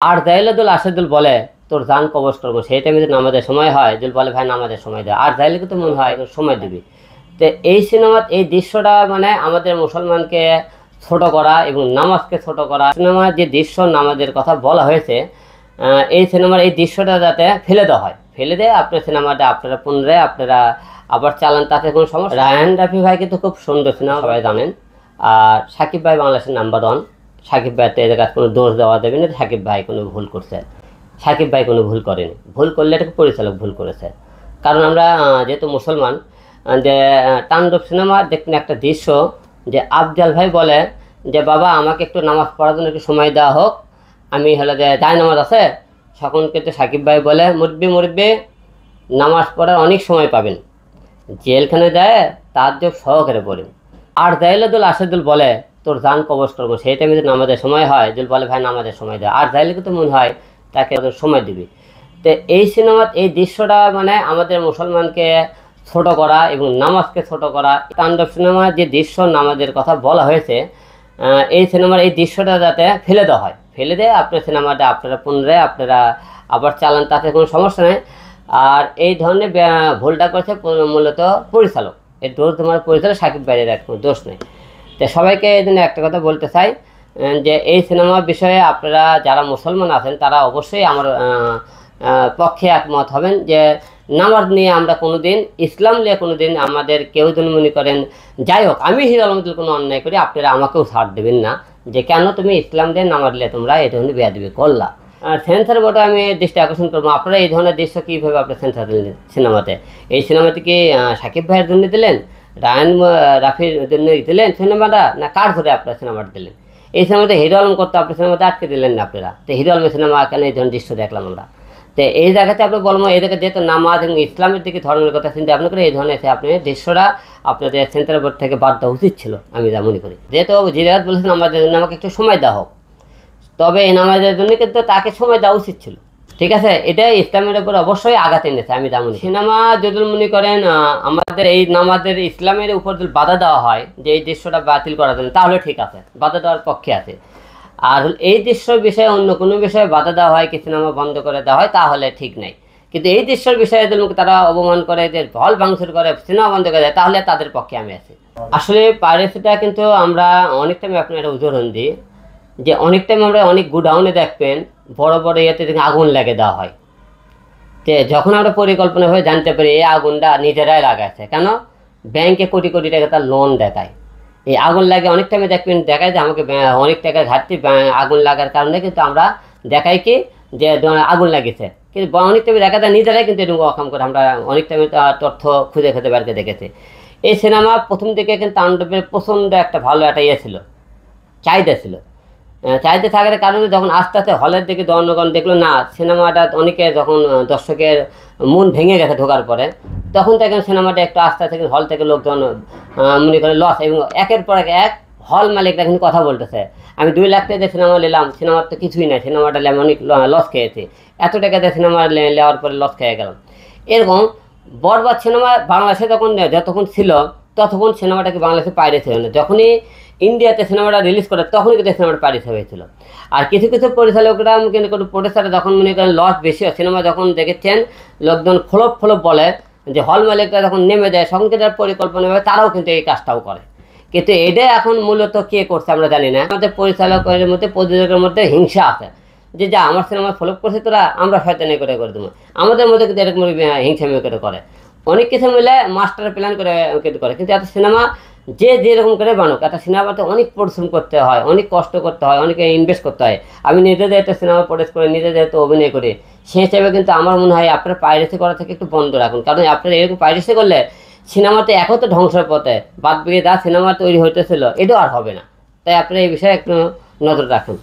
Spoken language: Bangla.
আর যাইলে দুল আসাদুল বলে তোর জান কবজ করবো, সেই টাইমে যদি নামাজের সময় হয় দুল বলে ভাই নামাজের সময় দেয়, আর যাইলে কিন্তু মনে হয় সময় দিবি। তো এই সিনেমার এই দৃশ্যটা মানে আমাদের মুসলমানকে ছোট করা এবং নামাজকে ছোট করা, সিনেমার যে দৃশ্য নামাজের কথা বলা হয়েছে, এই সিনেমার এই দৃশ্যটা যাতে ফেলে দেওয়া হয়, ফেলে দিয়ে আপনার সিনেমাটা আপনারা পুনরায় আপনারা আবার চালান, তাতে কোনো সমস্যা। রায়হান রাফি ভাই কিন্তু খুব সুন্দর সিনেমা, সবাই জানেন। আর সাকিব ভাই বাংলাদেশের নাম্বার 1। সাকিব ভাই তো এদের কাছে কোনো দোষ দেওয়া দেবে না, সাকিব ভাই কোনো ভুল করছে। সাকিব ভাই কোনো ভুল করেনি, ভুল করলে এটাকে পরিচালক ভুল করেছে। কারণ আমরা যেহেতু মুসলমান, যে তাণ্ডব সিনেমার দেখুন একটা দৃশ্য, যে আফজাল ভাই বলে যে বাবা আমাকে একটু নামাজ পড়ার জন্য একটু সময় দেওয়া হোক, আমি হলে যে যাই নামাজ আছে। তখন কিন্তু সাকিব ভাই বলে মুরব্বি নামাজ পড়ার অনেক সময় পাবেন, জেলখানে যায় তার যোগ সহকারে পড়েন। আর যাইলে দুল আসাদুল বলে তোর জান কবজ করবো, সেই টাইমে যদি নামাজের সময় হয় দুল বলে ভাই নামাজের সময় দেয়, আর যাইলে কিন্তু মনে হয় তাকে সময় দিবি। তো এই সিনেমার এই দৃশ্যটা মানে আমাদের মুসলমানকে ছোট করা এবং নামাজকে ছোট করা। তাণ্ডব সিনেমার যে দৃশ্য নামাজের কথা বলা হয়েছে, এই সিনেমার এই দৃশ্যটা যাতে ফেলে দেওয়া হয়, ফেলে দিয়ে আপনার সিনেমাটা আপনারা পুনরায় আপনারা আবার চালান, তাতে কোনো সমস্যা নেই। আর এই ধরনের ভুলটা করেছে মূলত পরিচালক, এই দোষ তোমার পরিচালক সাকিব ভাইয়ের কোনো দোষ নেই। তো সবাইকে এই জন্য একটা কথা বলতে চাই, যে এই সিনেমার বিষয়ে আপনারা যারা মুসলমান আছেন তারা অবশ্যই আমার পক্ষে একমত হবেন, যে নামাজ নিয়ে আমরা কোনোদিন, ইসলাম নিয়ে কোনোদিন আমাদের কেউ যদি মনে করেন, যাই হোক আমি হিরো আলমদের কোনো অন্যায় করি, আপনারা আমাকেও ছাড় দেবেন না যে কেন তুমি ইসলাম দিয়ে নামাজ নিয়ে তোমরা এই ধরনের বেয়াদবি করলা। সেন্সার বোর্ডে আমি দৃষ্টি আকর্ষণ করবো, আপনারা এই ধরনের দৃশ্য কীভাবে আপনার সেন্সার দিলেন সিনেমাতে? এই সিনেমাতে কি সাকিব ভাইয়ের জন্য দিলেন, রায়হান রাফির জন্য দিলেন সিনেমাটা, না কার ধরে আপনার সিনেমাটা দিলেন? এই সিনেমাতে হিরো আলম করতে আপনার সিনেমাতে আটকে দিলেন না আপনারা, তো হিরো আলমের সিনেমা কেন এই ধরনের দৃশ্য দেখলাম আমরা? তো এই জায়গাতে আপনি বলবো এই জায়গায় যেহেতু নামাজ এবং ইসলামের দিকে ধর্মের কথা চিন্তা আপনি করে এই ধরনের আপনি দৃশ্যটা আপনাদের সেন্টার বোর্ড থেকে বাদ দেওয়া উচিত ছিল, আমি যা মনে করি। যেহেতু জিরাত বলেছেন আমাদের জন্য আমাকে একটু সময় দেওয়া হোক, তবে এই নামাজের জন্য কিন্তু তাকে সময় দেওয়া উচিত ছিল। ঠিক আছে, এটা ইসলামের উপর অবশ্যই আঘাত এনেছে, আমি যেমন সিনেমা যদি মনে করেন আমাদের এই নামাজের ইসলামের উপর যদি বাধা দেওয়া হয় যে এই দৃশ্যটা বাতিল করার জন্য, তাহলে ঠিক আছে, বাধা দেওয়ার পক্ষে আছে। আর এই দৃশ্যর বিষয়ে অন্য কোনো বিষয়ে বাধা দেওয়া হয়, কি সিনেমা বন্ধ করে দেওয়া হয়, তাহলে ঠিক নাই। কিন্তু এই দৃশ্যর বিষয়ে যদি তারা অবমান করে, যে হল ভাঙচুর করে, সিনেমা বন্ধ করে দেয়, তাহলে তাদের পক্ষে আমি আছি। আসলে পাইরেসিটা কিন্তু আমরা অনেক টাইম আপনার একটা উদাহরণ দিই, যে অনেক টাইম আমরা অনেক গুডাউনে দেখবেন বড় বড় ইয়েতে আগুন লাগিয়ে দেওয়া হয়। যে যখন আমরা পরিকল্পনা হয়ে জানতে পারি এই আগুনটা নিজেরাই লাগাচ্ছে, কেন ব্যাংকে কোটি কোটি টাকা তার লোন দেখায়, এই আগুন লাগে অনেক টাইমে দেখবেন দেখায় যে আমাকে অনেক টাকার ঘাটতি, আগুন লাগার কারণে কিন্তু আমরা দেখাই কি যে আগুন লাগিয়েছে, কিন্তু অনেক টাইমে দেখা যায় নিজেরাই কিন্তু এরকম অকাম করে। আমরা অনেক টাইমে তথ্য খুঁজে খুঁজে বেরকে দেখেছি। এই সিনেমা প্রথম দিকে কিন্তু তাণ্ডবের প্রচণ্ড একটা ভালো একটা ইয়ে ছিল, চাহিদা ছিল। চাহিদা থাকার কারণে যখন আস্তে আস্তে হলের দিকে জনগণ দেখলো না সিনেমাটা, অনেকে যখন দর্শকের মন ভেঙে গেছে ঢোকার পরে, তখন থেকে সিনেমাটা একটু আস্তে আস্তে হল থেকে লোকজন মনে করে লস, এবং একের পর এক হল মালিকরা কিন্তু কথা বলতেছে আমি 2 লাখ টাকা দিয়ে সিনেমা নিলাম, সিনেমার তো কিছুই নাই, সিনেমাটা অনেক লস খেয়েছি, এত টাকা দিয়ে সিনেমা নেওয়ার পরে লস খেয়ে গেলাম। এরকম বরবাদ সিনেমা বাংলাদেশে যতক্ষণ ছিল ততক্ষণ সিনেমাটাকে বাংলাদেশে পাইরেট ছিল না, যখনই ইন্ডিয়াতে সিনেমাটা রিলিজ করে তখনই কিন্তু সিনেমাটা পাইরেট হয়েছিল। আর কিছু কিছু পরিচালকরা কিন্তু কোনো প্রডিউসাররা যখন মনে করেন লস বেশি হয়, সিনেমা যখন দেখেছেন লোকজন ফ্লপ বলে, যে হল মালিকরা যখন নেমে যায় তখন কিন্তু পরিকল্পনা হবে, তারাও কিন্তু এই কাজটাও করে। কিন্তু এটা এখন মূলত কে করছে আমরা জানি না। আমাদের পরিচালকের মধ্যে প্রযোজকের মধ্যে হিংসা আছে, যে যা আমার সিনেমা ফ্লপ করছে তোরা, আমরা শয়তানি করে দেবো। আমাদের মধ্যে কিন্তু এরকম হিংসামি করে অনেক কিছু মিলে মাস্টার প্ল্যান করে করে। কিন্তু এত সিনেমা যে যেরকম করে বানুক, একটা সিনেমাতে অনেক পরিশ্রম করতে হয়, অনেক কষ্ট করতে হয়, অনেকে ইনভেস্ট করতে হয়। আমি নিজে যেহেতু সিনেমা প্রডিউস করে, নিজে যেহেতু অভিনয় করি, সেই হিসেবে কিন্তু আমার মনে হয় আপনারা পাইরেসি করা থেকে একটু বন্ধ রাখুন। কারণ আপনারা এরকম পাইরেসি করলে সিনেমাতে এখন তো ধ্বংসের পথে, বাদ বিয়ে যা সিনেমা তৈরি হইতেছিল এটাও আর হবে না। তাই আপনারা এই বিষয়ে একটু নজর রাখুন।